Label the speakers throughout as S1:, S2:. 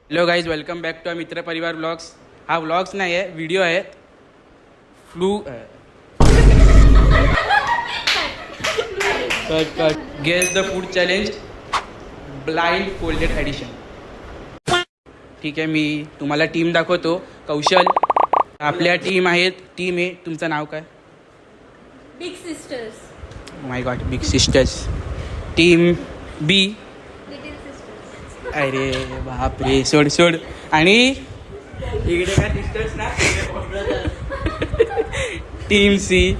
S1: Hello guys, welcome back to Mitra Parivar vlogs. हा vlogs नाही आहे, व्हिडिओ आहे. फ्लू कट कट guess the food challenge blindfolded edition. ठीक आहे, मी तुम्हाला टीम दाखवतो. कौशल, आपल्या टीम आहेत. टीम ए, तुमचं नाव काय?
S2: Big sisters.
S1: My god, big sisters. Team B,
S2: little sisters.
S1: अरे बापरे, सोड सोड. आणि इकडे काय सिस्टर्स ना. Team C.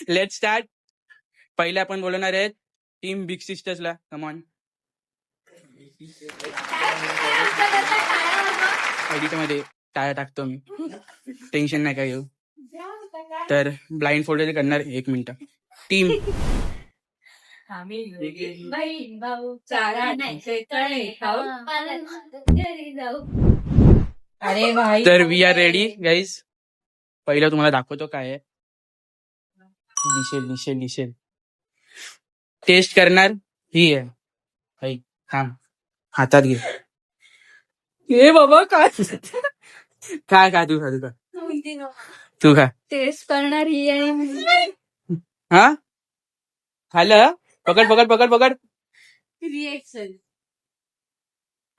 S1: Let start. पहिले आपण बोलणार आहेत टीम बिग सिस्टर्सला. Come on. एडिटमध्ये टाळ्या टाकतो मी, टेन्शन नाही काय घेऊ. तर ब्लाइंड फोल्डेड करणार. 1 मिनिट. टीम
S2: बहीण भाऊ चारा नाही तळे खाऊ घरी जाऊ.
S3: अरे भाई,
S1: तर वी आर रेडी गाईज. पहिलं तुम्हाला दाखवतो काय आहे. दिसेल दिसेल दिसेल. टेस्ट करणार ही आहे. हाय, थांब, हातात घे.
S3: हे बाबा काय
S1: काय काय तू खा, तू खा, तू खा.
S2: टेस्ट करणार ही आणि
S1: हा, खाल्लं. पकड पकड पकड पकड.
S2: रिएक्शन.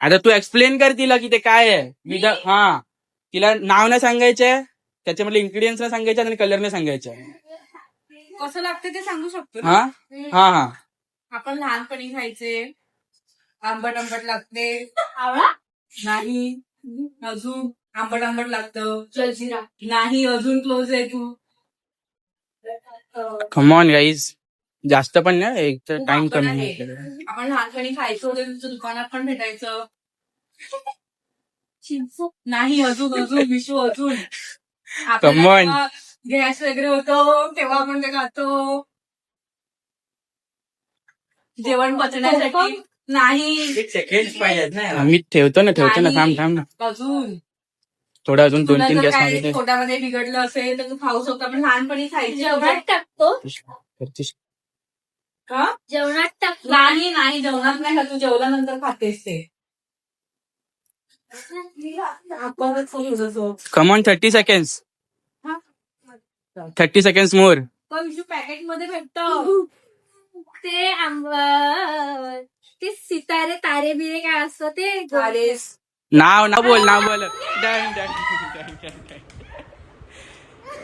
S1: आता तू एक्सप्लेन कर तिला की ते काय आहे. हा, तिला नाव नाही सांगायचंय, त्याच्यामधले इन्ग्रेडियंट्स नाही सांगायचे आणि कलर नाही सांगायचं.
S3: कसं लागतं ते सांगू शकतो ना.
S1: हा हा हा.
S3: आपण लहानपणी खायचे, आंबट आंबट लागते.
S2: आवळा
S3: नाही, अजून आंबट आंबट लागतं.
S2: जलजिरा
S3: नाही, अजून क्लोज आहे तू.
S1: कम ऑन गाईज, जास्त पण नाही, एक तर
S3: खूप
S1: टाइम
S3: आंबट
S1: कमी
S3: आहे.
S1: आहे.
S3: आपण लहानपणी खायचो होते, तुमच्या दुकानात पण भेटायचं.
S2: चिंच.
S3: नाही, अजून अजून विशू अजून.
S1: Come on.
S3: गॅस वगैरे होतो तेव्हा आपण ते खातो. जेवण पचण्यासाठी. नाही,
S1: मी ठेवतो ना थांब
S3: नाही.
S1: थांब ना.
S3: अजून
S1: थोडं अजून
S3: तुला
S1: 2-3
S3: जर
S1: गॅस
S3: काय
S1: मागितले.
S3: पोटामध्ये बिघडलं असेल तर तू खाऊ शकतो. आपण लहानपणी खायचे.
S2: जेवणात टाकतो.
S1: करतीस.
S3: का?
S2: जेवणात टाकतो.
S3: नाही नाही, जेवणात नाही खात, तू जेवल्यानंतर खातेस ते. आपणच खाऊ शकतो.
S1: Come on, 30 seconds. 30 सेकंड्स मोर.
S3: पण विशू पॅकेट मध्ये भेटतं.
S2: ते ते सितारे तारे बिरे काय असतं ते
S3: अरे
S1: नाव बोल. Done done.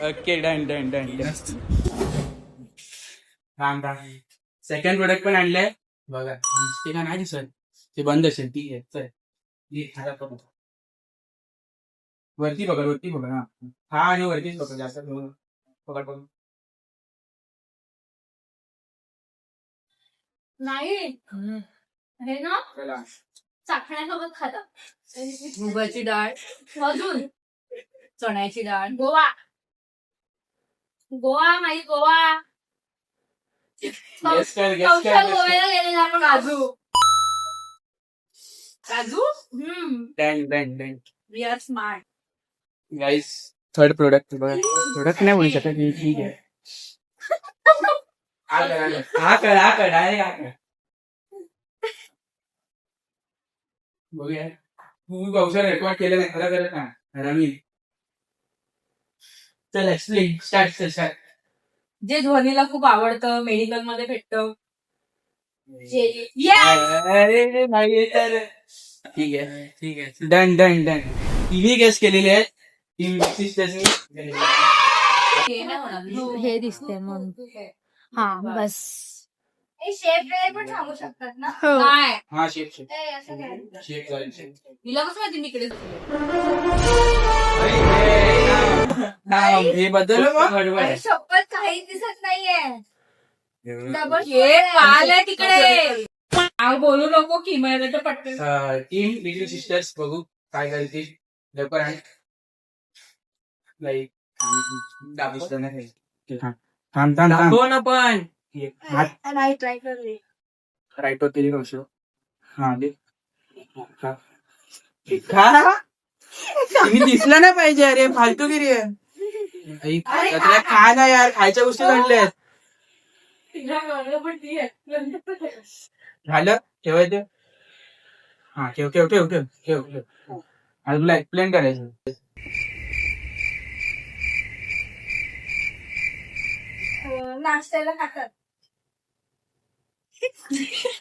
S1: Okay, done done done done. थांब. सेकंड प्रोडक्ट पण आणलंय बघा. ते का नाही दिसत, ते बंद असेल. ती आहे. चल वरती पकड. हा आणि वरतीच पकड, जास्त पकड.
S2: नाही. हे ना चाखण्यासोबत खातात.
S3: मुगाची डाळ,
S2: अजून
S3: चण्याची डाळ,
S2: गोवा माहिती गोवा.
S1: Guess कर.
S2: कौशल गोव्याला गेलेला आपण
S3: काजू. काजू.
S1: Done.
S3: We are smart.
S1: Guys, third product बघा. प्रोडक्ट नाही बोलू शकत, ठीक आहे. हा कर. बघूया. तू कौशल रेकॉर्ड केलं नाही, खरं ना रमी. चल एक्सप्लेन. स्टार्ट.
S3: जे ध्वनीला खूप आवडतं, मेडिकल मध्ये भेटतं.
S1: अरे नाही तर ठीक आहे. डन. टीव्ही गेस केलेली आहे. टीम सिस्टर्सनी.
S2: हे दिसते मग. हा बस. शेप वगैरे पण सांगू शकतात ना.
S3: काय
S1: हा, शेप
S3: तिला कसं माहिती मी इकडे
S1: हे बद्दल
S2: शपथ काही दिसत नाहीये.
S3: पाल आहे तिकडे. नाव बोलू नको की मला तर पटकन.
S1: टीम लिटिल सिस्टर्स बघू काय करतील. लवकर आण. लाईक थांब पण.
S2: नाही ट्राय करले.
S1: राईट वर केली कौशल. हा दे. तुम्ही दिसलं नाही पाहिजे. अरे फालतूगिरी आहे. खा ना यार, खायच्या गोष्टी आणल्यात. झालं ठेवायचं. हा ठेव ठेव ठेव ठेव ठेव ठेव आता तुला एक्सप्लेन करायचं.
S2: नाश्त्याला खातात.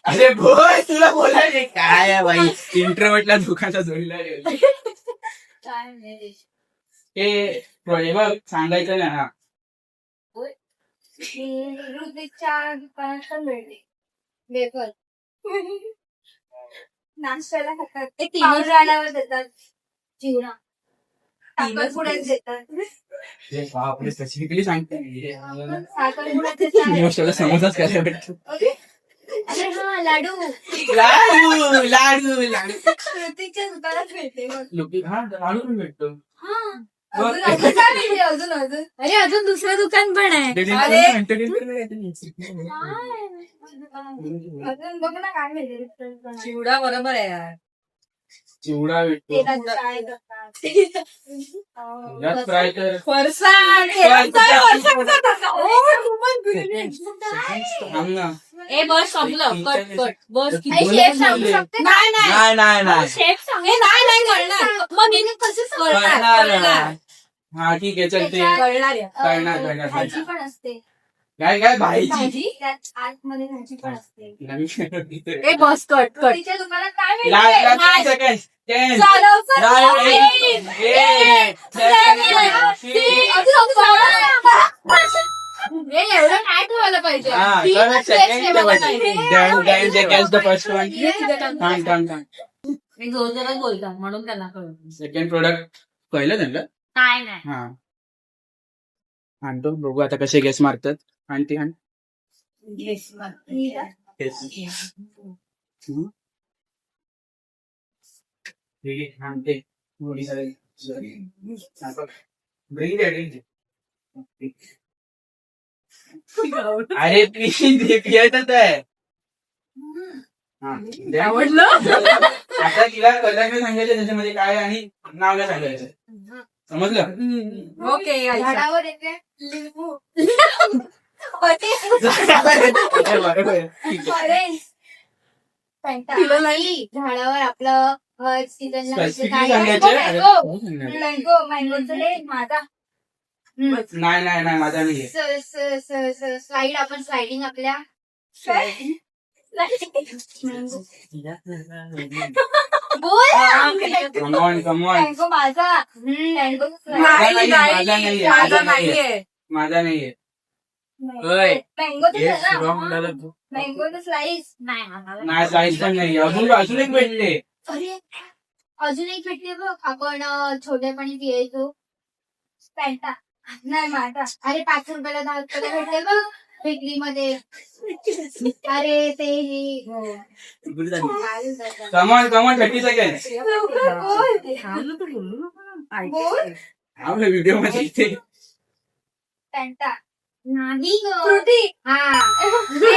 S1: अरे बोल तुला बोलायचे काय आहे बाई इंटरव्हटला दुकानाच्या जोडीला गेलो.
S2: काय नाही.
S1: ते बघ सांगायचं ना.
S2: ऋतिकच्या दुकानात मिळते वेफर. नाश्त्याला खातात. पावडर आल्यावर देतात चिवडा. साखरपुड्यात देतात.
S1: बापरे स्पेसिफिकली सांगते
S2: साखरपुड्यात देतात.
S1: समोसाच करायला भेटतो.
S2: अरे हा लाडू
S1: लाडू लाडू लाडू
S2: ऋतिकच्या दुकानात मिळते बघ.
S1: हा लाडू पण भेटतो.
S2: हा. अजून अजून काय मिळते अजून अजून. अरे अजून दुसरं दुकान पण आहे. अजून बघ ना काय मिळते.
S3: चिवडा बरोबर आहे यार.
S1: चिवडा भेटतो.
S2: तेलात फ्राय करतात.
S1: यात फ्राय कर.
S3: फरसाण
S1: थांब ना.
S3: ए बस संपलं कट कट बस
S2: आई शेफ सांगू शकते का?
S3: नाही नाही
S1: नाही नाही
S3: शेफ सांगे नाही नाही कळणार मग मी कसं
S1: कळणार. हा ठीक आहे चलते.
S3: कळणार या.
S1: कळणार.
S2: भाजी पण असते.
S1: काय काय भाईची
S2: भाजी त्यात आतमध्ये भाजी पण असते.
S3: ए बस कट कट
S2: तिच्या दुकानात काय मिळते.
S3: एवढं काय ठेवायला पाहिजे मी जोरजोरात बोलता म्हणून त्यांना कळलं.
S1: सेकंड प्रोडक्ट पहिलं त्यांना
S3: काय नाही
S1: हा आणतो बघू आता कसे गेस मारतात. आणि ती आण आणते अरे पियायचंच आहे.
S3: आवडलं
S1: आता तिला कलर काय सांगायचं त्याच्यामध्ये काय आणि नाव काय सांगायचं समजलं.
S3: ओके
S2: झाडावर येते लिंबू. ऑरेंज
S3: तिला नाही.
S2: झाडावर आपलं सीझन
S1: स्पेसिफिकली सांगायचं.
S2: मँगो मँगोचं हे माझा
S1: नाही माझा नाही.
S2: स्लाइड आपण स्लाइडिंग आपल्या बोल
S1: कमॉन
S2: मँगो माझा मँगो
S3: माझा नाहीये
S1: माझा नाहीये.
S2: मँगो मँगो स्लाइस
S1: नाही साईज पण नाही. अजून एक भेटले.
S2: अरे अजून एक भेटते बघ आपण छोटेपणी पियायचो पॅन्टा. नाही माझा. अरे 5 रुपयाला 10 रुपयाला भेटते बघ बेकरीमध्ये. अरे ते
S1: कमॉन 30 सेकंड व्हिडिओ मध्ये इथे
S2: पॅन्टा नाही फ्रुटी.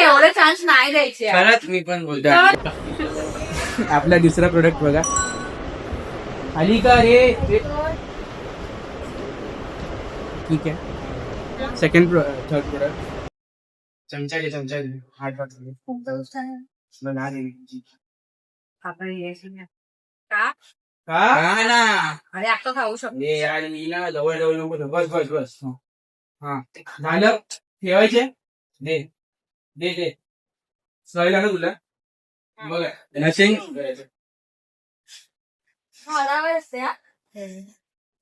S3: एवढे चान्स नाही द्यायचे
S1: खरंच मी पण बोलतो. आपला दुसरा प्रोडक्ट बघा आली का रे. ठीक आहे सेकंड थर्ड प्रोडक्ट चमचा दे हात वाटले का ना.
S3: अरे आता खाऊ शकतो.
S1: आणि ना जवळ नको बस हा झालं ठेवायचे. दे सवयला ना तुला बघ नशिंग
S2: झाडावर असते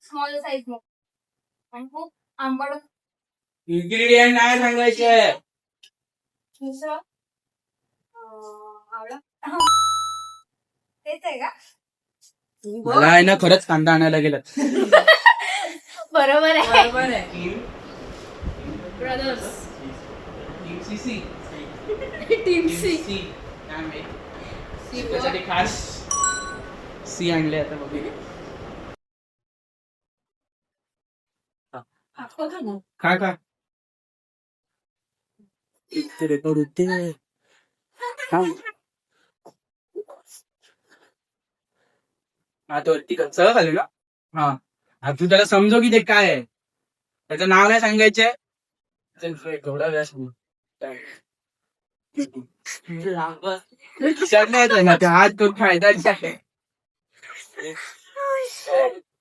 S2: स्मॉल साईज मग आणि खूप आंबट.
S1: इन्ग्रेडियंट नाही सांगायचे.
S2: दुसरं आवडा तेच आहे का.
S1: मला आहे ना खरंच कांदा आणायला गेलात.
S2: बरोबर आहे.
S3: बरोबर आहे. ब्रदर्स टीम सी
S1: त्यासाठी खास सी आणले आता बघ. का रेकॉर्ड होते. आता वरती सगळं खाली ना. हा तू त्याला समजव की ते काय आहे. त्याचं नाव नाही सांगायचंय. थोडा वेळ चढण्याचं ना ते हात तो फायदा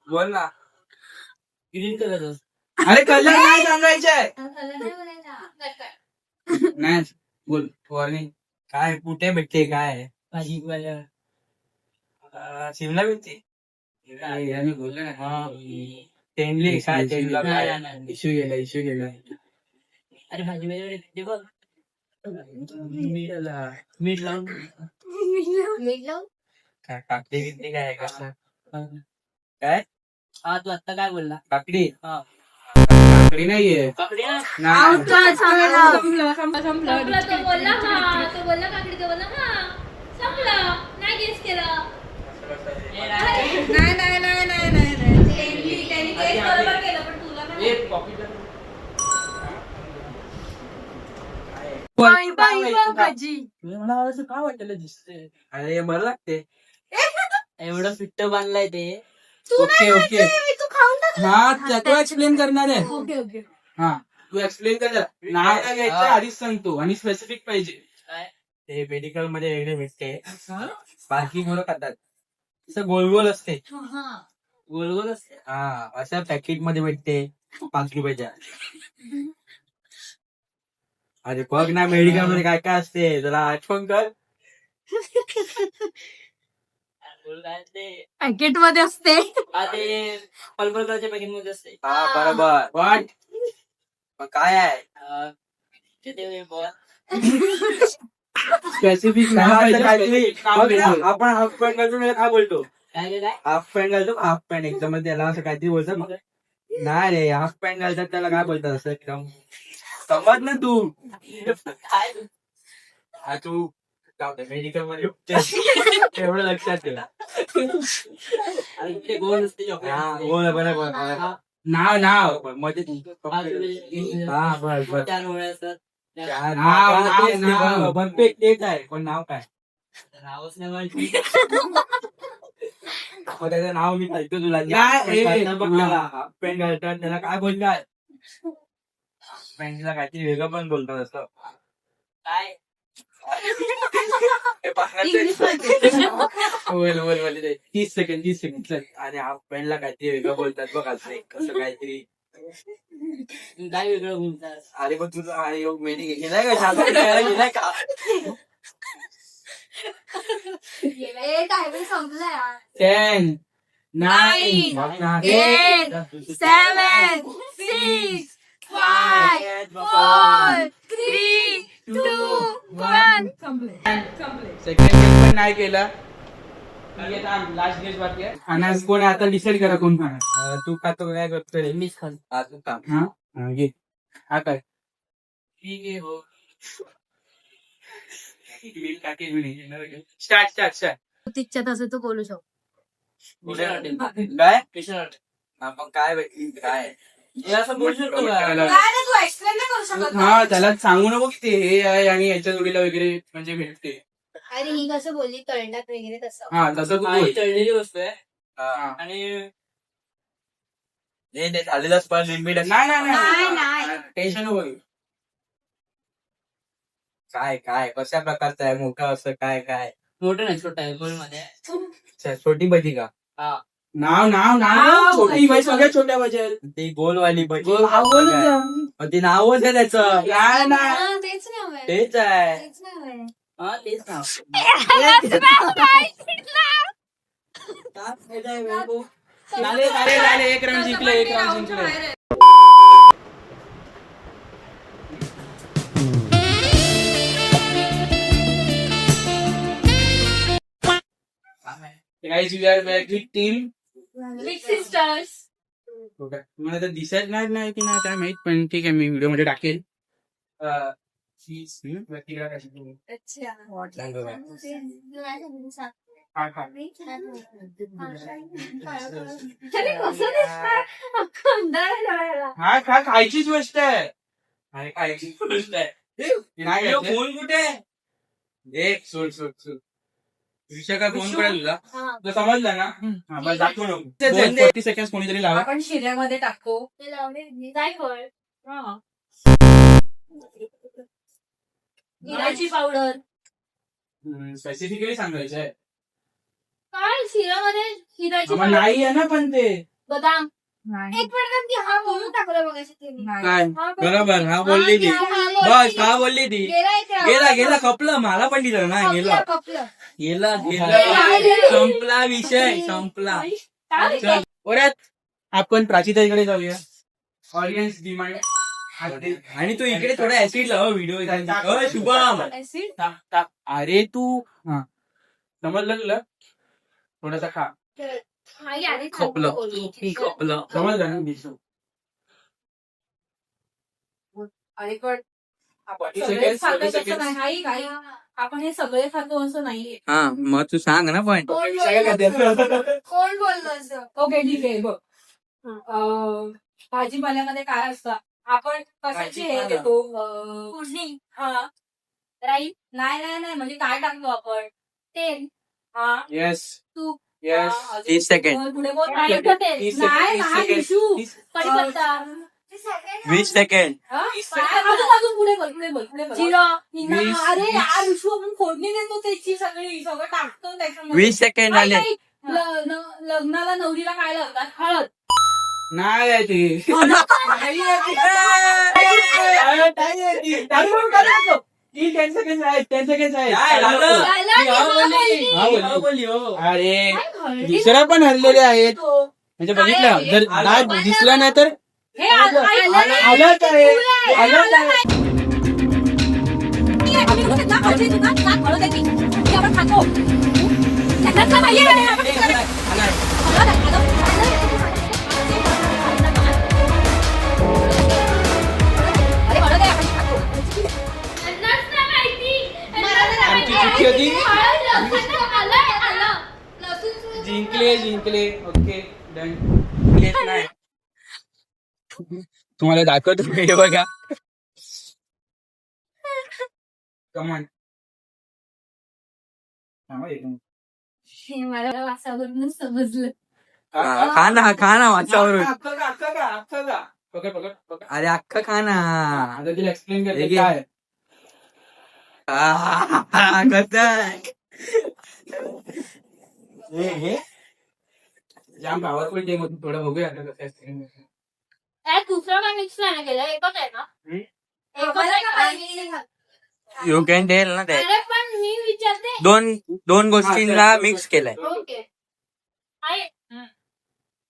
S1: बोल ना.
S4: ग्रीन कलर
S1: अरे कलर नाही सांगायचंय.
S2: कलर नाही बोलायचा.
S1: नाही बोल वॉर्निंग.
S4: काय कुठे भेटते काय
S1: भाजी
S4: शिमला मिरची
S1: आम्ही बोललो ना.
S4: तेंडली काय तेंडला काय
S1: इश्यू गेला.
S4: अरे भाजी भेटते बघ
S1: मीठ लावून
S2: मीठ लावून
S4: काय काकडी बिकडी काय कसं काय
S3: हा तू आता काय बोलला
S4: काकडी
S1: काकडी नाहीये.
S4: काकडी
S1: नाही.
S3: संपलं
S2: संपला तो बोलला हा तो बोलला काकडी तो बोलला हा संपला नाही गेस केला
S3: नाही
S2: त्यांनी गेस बरोबर केलं पण तुला नाही.
S3: भाजी
S4: मला असं का वाटलं दिसतंय अरे बरं लागते एवढं फिट्ट बांधलाय ते
S1: ओके
S2: तू खाऊन टाक.
S1: हा तू एक्सप्लेन करणार आहे.
S2: ओके
S1: हा तू एक्सप्लेन कर जरा. नाव काय घ्यायचं आधीच सांगतो आणि स्पेसिफिक पाहिजे.
S4: ते मेडिकल मध्ये वेगळे भेटते बाकी मुलं खातात असं गोल गोल असते गोल गोल असते हा अशा पॅकेट मध्ये भेटते 5 रुपयाच्या अरे बघ ना मेडिकल मध्ये काय काय असते जरा आठवण कर
S3: पॅकेट मध्ये असते
S4: ते पल्पलच्या पॅकेट मध्ये असते हा बरोबर पण काय आहे
S1: स्पेसिफिक
S4: आपण हाफ पॅन्ट घालतो काय बोलतो हाफ पॅन्ट घालतो हाफ पॅन्ट एकदम त्याला असं काहीतरी बोलतात नाही रे हाफ पॅन्ट घालतात त्याला काय बोलतात असं एकदम समज ना तू तू मेडिकल मध्ये एवढं लक्षात ठेवा गोल असते गोल बरोबर
S1: नाव
S4: मध्ये
S1: नाव
S4: बनपेट तेच आहे पण नाव काय
S3: नावच नाही माहिती
S4: त्याचं नाव मी घालतो तुला हाफ पॅन्ट घालतात त्याला काय बोलतात पॅन्टला काहीतरी वेगळं पण बोलतात असं
S3: काय
S1: बोल 30 सेकंड
S4: आणि हाफ पॅन्टला काहीतरी वेगळं बोलतात बघ असं कसं काहीतरी
S3: काय वेगळं बोलतात
S4: अरे पण तुझं अरे योग मेडी गेलाय का शाळेत गेलाय का
S2: टायमिंग संपला यार.
S1: 10 9
S2: 8 7 6 5 4 3 2 1
S1: सेकंड गेम पण नाही केला. लास्ट गेम बाकी आहे. खाणार कोण आहे आता डिसाईड करा कोण खाणार.
S4: तू खातो काय करतो रे
S3: मीच खाल
S4: तू का
S1: हा घे. हा काय
S3: ठीक आहे हो
S1: स्टार्ट
S2: इच्छात असेल तो बोलू शकतो.
S4: काय
S3: पेशंट
S4: आपण काय भेटली काय
S3: हे असं बोलू शकतो का
S2: काय रे तू एक्सप्लेन नाही करू शकत का?
S1: हा त्याला सांगू नको की ते हे आहे आणि याच्या जोडीला वगैरे म्हणजे भेटते.
S2: अरे ही कसं बोलली तळण्यात वगैरे तसं.
S1: हा तसं तू
S3: हा,
S1: बोल.
S3: ही तळलेली वस्तू आहे
S1: हा.
S3: आणि
S4: नाही झालेलं पण लिमिट
S2: नाही.
S1: टेन्शन नको घेऊ.
S4: काय काय कशा प्रकारचं आहे मोठं असं काय काय
S3: मोठं नाही छोटा आहे गोल मध्ये
S4: अच्छा, छोटी भजी का
S1: नाव छोटी बाई सगळ्या छोट्या बजेल.
S4: ती गोलवाली भजी
S1: गोल
S4: ती नावच आहे त्याचं
S2: हा, तेच नाव आहे.
S4: तेच आहे
S2: तेच नाव आहे.
S3: हा तेच ना
S1: झाले एक राऊंड जिंकले. Guys, we are back with team.
S2: Big sisters.
S1: तुम्हाला तर दिसत नाही की नाही काय माहित पण ठीक आहे मी व्हिडिओ मध्ये टाकेल.
S2: अच्छा.
S1: हा, खा.
S2: अरे कसं दिसणार? अख्खं अंधार आहे डोळ्याला.
S1: हा खायचीच गोष्ट आहे. अरे खायचीच गोष्ट आहे. नाही
S4: यो,
S1: खायचं.
S4: फोन कुठे
S1: एक सोड. विषय काय फोन करेल तुला
S2: हा.
S1: तुला समजलं ना. हा, बस दाखवू नको.
S4: दोन दे.
S1: 40 सेकंड कोणीतरी लावा.
S3: आपण शिऱ्यामध्ये टाकतो
S2: ते लावले. काय फळ? इलायची पावडर.
S1: स्पेसिफिकली सांगायचं आहे
S2: काय शिरामध्ये इलायची
S1: आम्हाला
S2: पावडर,
S1: नाही आहे ना पण ते
S2: बदाम.
S3: नाही.
S2: एक मिनिट की हा बोलून टाकलं बघायचं तुम्ही.
S1: काय
S2: हा
S4: बरोबर हा बोलली ती बस हा बोलली ती गेला खपलं मला पण दिलं ना गेला गेला संपला विषय संपला.
S1: चल परत आपण प्राचीताईकडे जाऊया. ऑडियन्स डिमांड
S4: आणि तू इकडे थोडा ऍसिड लाव व्हिडिओ शुभम.
S1: अरे तू हा समजलं तुला थोडासा खा
S4: खपलं खपलं.
S1: समजलं ना दिसू
S3: आणि पण
S1: Forty
S3: सगळे
S1: seconds,
S3: खातो
S1: 40
S3: तसं
S1: seconds.
S3: नाही. काही काही आपण हे सगळे खातो असं नाहीये.
S4: हा मग तू सांग ना पण
S2: कोण बोललं असं?
S3: ओके ठीक आहे बघ. भाजीपाल्यामध्ये काय असतं आपण कशाची हे
S1: भाजीपाला.
S3: देतो
S2: फोडणी,
S3: हा
S2: राईस,
S3: नाही नाही नाही म्हणजे काय टाकतो आपण
S2: तेल,
S3: हा
S1: येस
S2: तूप,
S1: येस
S3: हा, अजून
S4: 30 सेकंड
S3: बोल, पुढे बोल.
S2: नाही
S3: नाही
S2: तेल,
S1: 30
S3: नाही,
S1: seconds,
S3: नाही, विशू.
S1: 30
S2: कढीपत्ता,
S4: 20 सेकंड
S3: हा?
S1: तीस
S3: अजून अजून पुढे बोल पुढे बोल पुढे बोल.
S2: जिरं,
S3: नाही, अरे यार विशू आपण फोडणी देतो त्याची सगळी सगळं टाकतो त्याच्यामध्ये.
S4: 20 सेकंड
S3: नाही,
S4: आले.
S3: नाही. लग्नाला नवरीला काय लावतात हळद.
S1: नाही आहे ती ती 10 seconds आहेत 10 seconds आहेत
S4: काय झालं?
S2: झालं,
S1: हा
S2: बोलली.
S1: बोलली.
S4: हा बोलली हो.
S1: अरे
S2: हळदी
S1: दुसऱ्या पण हरलेले आहेत
S3: तो.
S1: म्हणजे बघितलं जर नाही दिसलं नाही तर
S3: हे आलं
S1: आलंच आहे आलंच आहे
S3: आपण खातो. त्याच्यातलं नाहीये रे, आपण अरे हळद आहे, आपण खातो.
S2: त्यांनाच नाही माहिती.
S1: आमची चुकी होती.
S2: हळद, लसूण, आलं. लसूण,
S1: जिंकले ओके डन नाही तुम्हाला दाखवतो व्हिडिओ बघा कमान
S2: हे मला वासावरूनच समजलं.
S4: खा ना वाचावरून.
S1: पकड पकड पकड
S4: अरे अख्खा खा ना.
S1: आता तिला एक्सप्लेन
S4: हे
S1: करते
S4: घे.
S1: काय हे जाम पॉवरफुल गेम होती थोडं बघूया आता कसं explain करते.
S2: त्यात दुसरं काय मिक्स नाही केलं, एकच आहे ना? एकच आहे का?
S4: यू कॅन टेल ना ते
S2: अरे पण मी विचारते.
S4: दोन गोष्टींना मिक्स केलंय.
S2: ओके. आहे.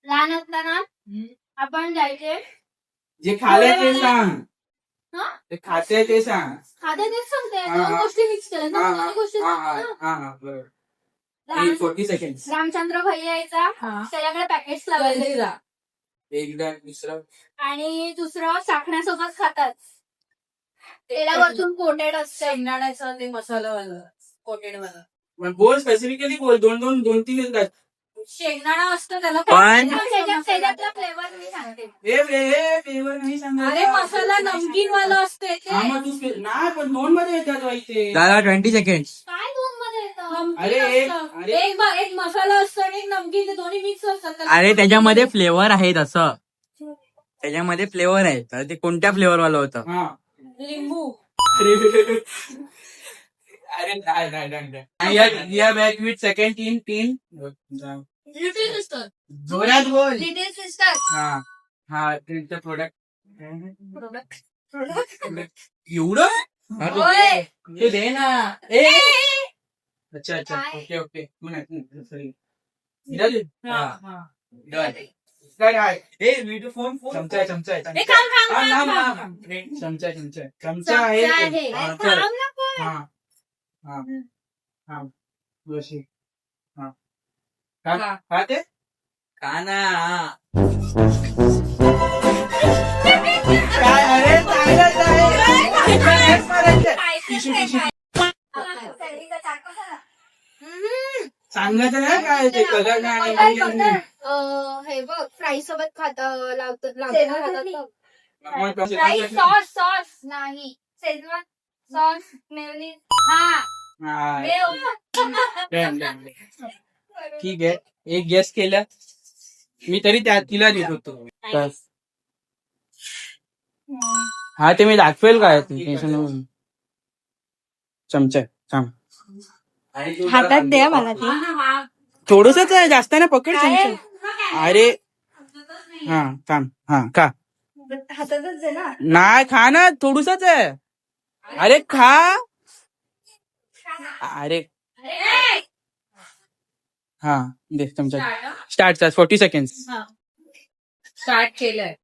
S2: लहान असताना आपण जायचे.
S1: जे खाले ते सांग
S2: हा?
S1: ते खाते ते सांग
S2: खाते तेच सांगते.
S1: हा,
S2: दोन
S1: हा.
S2: गोष्टी मिक्स केल्या.
S1: हा,
S2: दोन गोष्टी
S1: हा,
S2: सांगते ना.
S1: हा, बरोबर
S2: लहान-
S1: 40 seconds
S2: रामचंद्र भैया यायचा,
S3: हा.
S2: त्याच्याकडे पॅकेट्स लावायचे
S3: गरजेचा.
S1: एकदा दुसरं
S2: आणि दुसरं साखण्यासोबत खातात. तेलावरतून कोटेड असते.
S3: शेंगदाण्याचं ते मसालावालं कोटेडवालं
S1: पण बोल स्पेसिफिकली बोल दोन तीन येतात
S3: शेंगदाणा असतं त्याला
S4: पण-
S2: त्याच्यातला फ्लेवर मी सांगते.
S1: हे फ्लेवर नाही सांगायचं.
S3: अरे मसाला नमकीन वाला असते ते
S1: हा, मग तू नाही पण 2 मध्ये येतात बाई ते
S4: दादा 20 सेकंड.
S2: काय दोन मध्ये येतं?
S3: नमकीन
S1: अरे,
S3: असतं.
S1: अरे.
S3: एक मसाला असतो आणि एक नमकीन ते दोन्ही मिक्स असतात त्याला.
S4: अरे त्याच्यामध्ये फ्लेवर आहेत असं त्याच्यामध्ये फ्लेवर आहेत तर ते कोणत्या फ्लेवर वाला होतं.
S1: हा
S3: लिंबू
S1: अरे नाही या बॅक विथ सेकंड तीन
S2: लिटिल सिस्टर.
S1: जोरात बोल
S2: लिटिल सिस्टर.
S1: हा ट्रीटचं प्रोडक्ट एवढं हा, तू
S2: होय.
S1: ते दे ना ए अच्छा
S2: काय?
S1: ओके ओके तू नाही सॉरी चमचा
S3: ए, थांब.
S1: चमचा
S2: चमचा
S1: आहे
S2: आहे.
S1: हा,
S2: थांब
S1: चल.
S2: ना पण.
S1: हा हा हा बशी हा हा ते
S4: खा ना.
S1: काय अरे टिशू टिशू सांगायचं नाही काय ते कलर नाही
S2: हे बघ फ्राई सोबत लावतात. फ्राई
S1: आणि-
S2: सॉस नाही. Schezwan sauce mayonnaise. हा.
S1: हा.
S2: मेव.
S1: Done, done, done. ठीक आहे एक गेस केलं मी तरी तिला देत होतो हा ते मी दाखवेल काय टेन्शन चमचा थांब.
S2: हातात द्या मला ते.
S1: थोडसच आहे, जास्त ना पकड चमचा. अरे हा थांब. हा खा.
S2: हातातच आहे ना.
S1: नाही खा ना, थोडसच आहे. अरे खा. अरे हा दे चमचा. Start 40 second.
S3: स्टार्ट केलंय.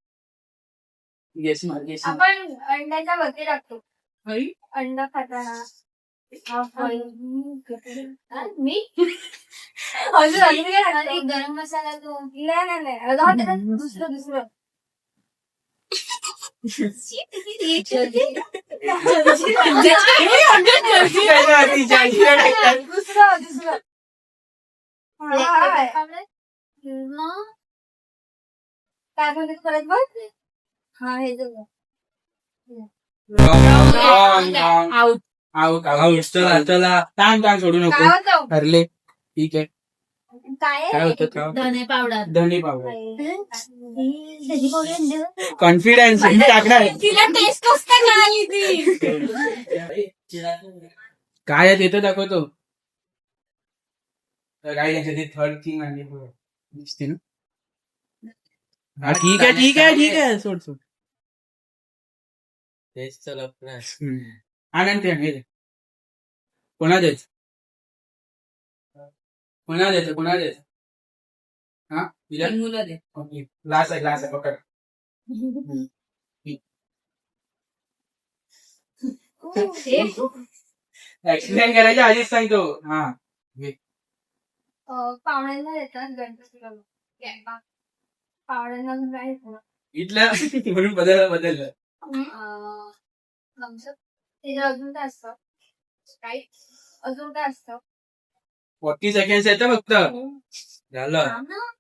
S1: येस मार येस.
S2: आपण अंड्याच्या वरती टाकतो.
S3: हई?
S2: अंड खाताना मी अजून काय टाकणार? एक गरम मसाला तो. नाही जाऊ दे ना. दुसरं दुसरं काय म्हणते परत बघ. हा हे
S3: आउट.
S1: आऊट.
S4: चला
S1: टांग सोडू
S2: काय
S1: नको.
S2: होतं
S1: ठरले ठीक आहे.
S2: काय
S1: काय होतं का?
S3: धने पावडर.
S1: धनी पावडर.
S2: त्याची पावडर
S1: कॉन्फिडन्स टाकणार.
S3: तिला टेस्ट कसं काय ती?
S1: काय आहे ते तर दाखवतो. तर काय त्याच्यात थर्ड थिंग आणि दिसते ना. हा ठीक आहे सोड. आनंद हे कोणा द्यायचं हा
S3: मुलं दे.
S1: ग्लास आहे पकड. ऍक्सिडेंट करायच्या आधीच सांगतो. हा
S2: पाहुण्यांना देतात गणपतीला. पाहुण्यांना काय देतात?
S1: इथलं म्हणून बदललं.
S2: त्याच्यात अजून काय असतं? काय अजून काय असतं?
S1: 40 सेकंड येतं फक्त. झालं.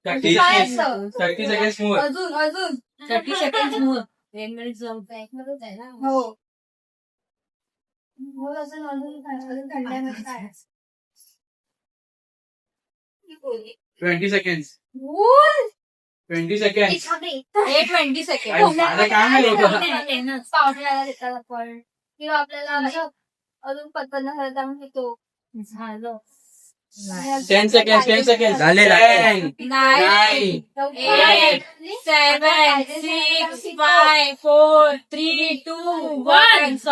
S1: 30
S2: काय असतं?
S1: सेकंड मोर.
S2: अजून
S3: 30 सेकंड मोर. 1 मिनिट जाऊ.
S2: आहे ना. हो अजून थंड्यामध्ये काय?
S1: 20 सेकंड.
S2: बोल.
S1: 20 सेकंड.
S3: 20 सेकंड.
S1: आता काय नाही होतं.
S2: पावसाळ्याला देतात आपण किंवा आपल्याला असं अजून पटकन झालं तर आपण घेतो.
S3: झालं.
S1: 10 सेकंड.
S4: झाले.
S3: 9, 8, 7, 6, 5, 4, 3, 2, 1.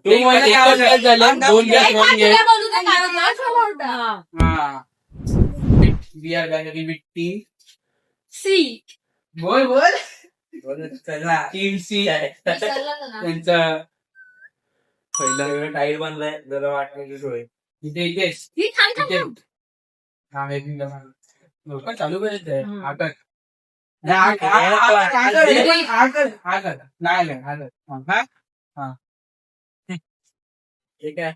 S1: तू मला एकच गॅस झालं. 2 गॅस 1 गॅस. हा we are going with team
S3: C.
S1: बोल.
S4: चला
S1: टीम सी आहे त्यांचा पहिला
S4: टाईल बनलाय जरा वाटण्याची सोय.
S1: इथे लवकर चालू करायचंय. आकर ठीक आहे.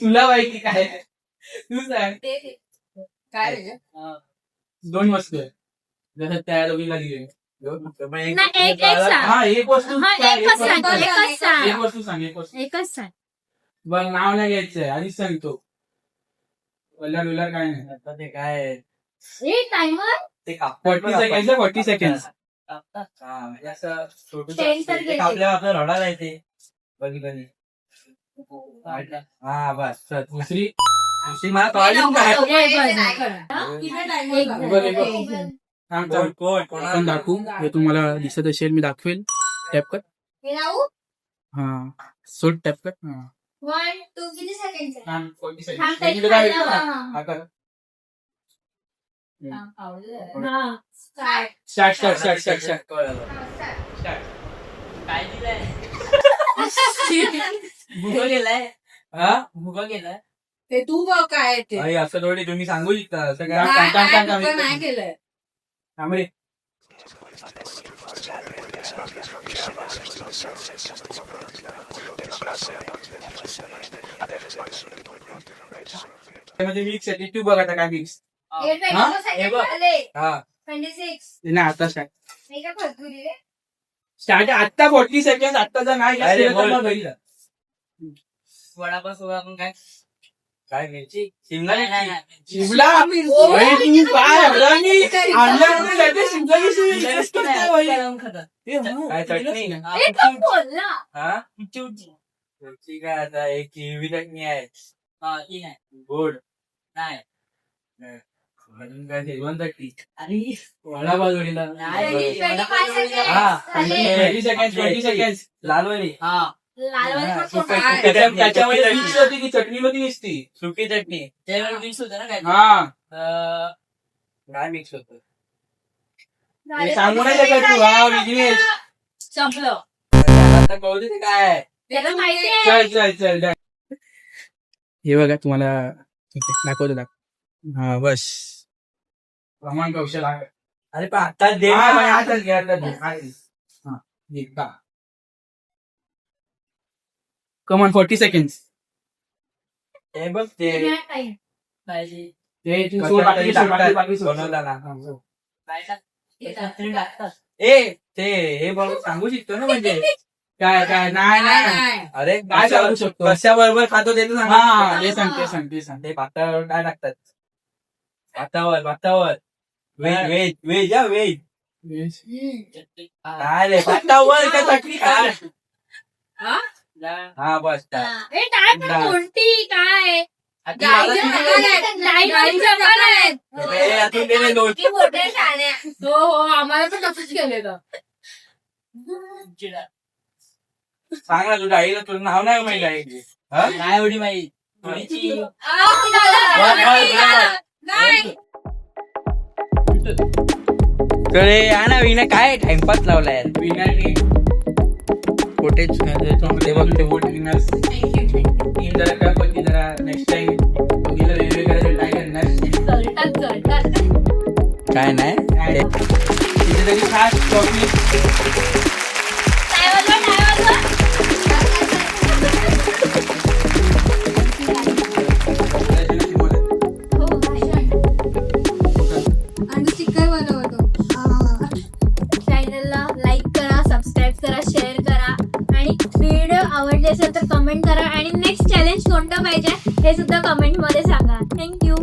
S1: तुला माहिती काय तू सांग.
S3: काय रे?
S1: 2 वस्तू आहे जसं त्या दोघीला दिले.
S3: एक सांग.
S1: हा एक वस्तू
S3: सांग. एकच सांग.
S1: बरं नाव नाही घ्यायचंय आधीच सांगतो. कलर काय नाही.
S4: आता ते काय
S2: टायमर
S4: ते
S1: 40 सेकंड.
S4: म्हणजे असं छोटं
S2: 10 तर गेले.
S4: आपल्या रडायला येते बघितलं. हा बस चल.
S1: दुसरी
S4: मला कळलं काय
S1: आपण दाखवू. हे तुम्हाला दिसत असेल मी दाखवेल. टॅप कर. हा सोड टॅप कर.
S2: 1, 2 किती सेकंड?
S1: 40
S2: थांब, तरी
S1: सेकंड.
S2: खायला.
S1: स्टार्ट.
S3: काय दिलंय? भुगा गेलाय. ते तू बघ काय ते.
S4: अरे असं थोडी तुम्ही सांगू शकता असं काय.
S3: नाही केलंय.
S1: थांबरे. मिक्स आहे तू बघ आता काय मिक्स.
S2: 22 सेकंड झाले.
S1: हा
S2: 26.
S1: नाही आता स्टार्ट.
S2: मी काय फसगुरी रे?
S1: स्टार्ट आता 40 सेकंड. आता जर नाही
S4: अरे,
S1: केलं तर
S4: बोल.
S1: मग घरी जा.
S3: वडापाव सोबत आपण काय?
S4: काय मिरची शिमला
S1: शिमला अरे तू काय अडाणी. आणल्यानंतर लगेच शिमला मिरची टेस्ट करते बाई.
S3: गरम खातात.
S1: हे हा,
S4: काय चटणी
S2: हे कोण बोलला?
S4: हा ठीक आहे आता एक हिरवी चटणी आहे गोड नाही अजून काय शेजवान चटणी
S1: अरे
S4: वडापाव जोडीला
S2: Ready, 25 seconds.
S4: हा
S2: झाले.
S4: 20 सेकंड लालवाली
S2: लालवाली पण कोण
S3: काय?
S2: आहे?
S4: त्याच्यामध्ये मिक्स होती की चटणी मध्ये दिसती सुकी चटणी
S3: मिक्स होतं ना काय
S1: हा
S4: काय मिक्स होत
S2: झाले.
S1: सांगू नाही शकत तू हा बिझनेस
S3: संपलं
S4: आता कळू दे ते काय आहे.
S2: त्याला माहिती आहे.
S1: चल हे बघा तुम्हाला ठीक आहे, दाखवतो हा बस प्रमाण कौशल आहे
S4: अरे पण आता दे
S1: हा,
S4: ना.
S1: आताच घे, आताच घे. हा, घे, का. Come on, 40 seconds.
S4: हे बघ ते
S2: तुम्ही आहे time.
S3: पाहिजे
S1: ते तू
S4: कशात
S1: सोड, बाकी
S4: तरी
S1: सोड, बाकी-
S4: टाकतात.
S1: बाकी सोड.
S4: बनवला ना.
S3: टाकतात
S4: ए ते हे बघ सांगू शकतो ना म्हणजे
S1: काय नाही
S4: अरे
S1: काय सांगू शकतो?
S4: कशाबरोबर खातो ते तर सांग.
S1: हा ते सांग
S4: ते भातावर काय टाकतात भातावर व्हेज या व्हेज काय रे भातावर काय चटणी काय हा बस
S2: हा. ए, डाळ पण
S4: डाळ.
S2: कोणती काय
S3: गाईचं प्रकार आहे.
S2: गाईचं प्रकार आहे.
S4: ए, यातून दे रे दोन.
S2: किती मोठे शाणे.
S3: हो आम्हाला पण तसंच केलेलं
S4: सांग ना तुझ्या आईला तुझं नाव नाही माहिती आहे हा?
S3: नाही एवढी माहिती थोडीची
S2: नाही.
S4: कडे ना विना काय टाइमपास लावला यार
S1: विनरने फुटेज ते बघ ते वोट विनर्स टीम जरा टफ होती जरा नेक्स्ट टाइम दोघीला वेगवेगळ्या ट्राय करणार
S2: जळतात.
S4: काय नाही
S1: तिथे तरी खास ट्रॉफी
S2: काय वाजवा, काय वाजवा? हो, भाषण. आणि स्टिकर बनवतो. चॅनलला लाईक करा, सबस्क्राईब करा, शेअर करा आणि व्हिडिओ आवडले असेल तर कमेंट करा आणि नेक्स्ट चॅलेंज कोणतं पाहिजे हे सुद्धा कमेंट मध्ये सांगा. थँक्यू.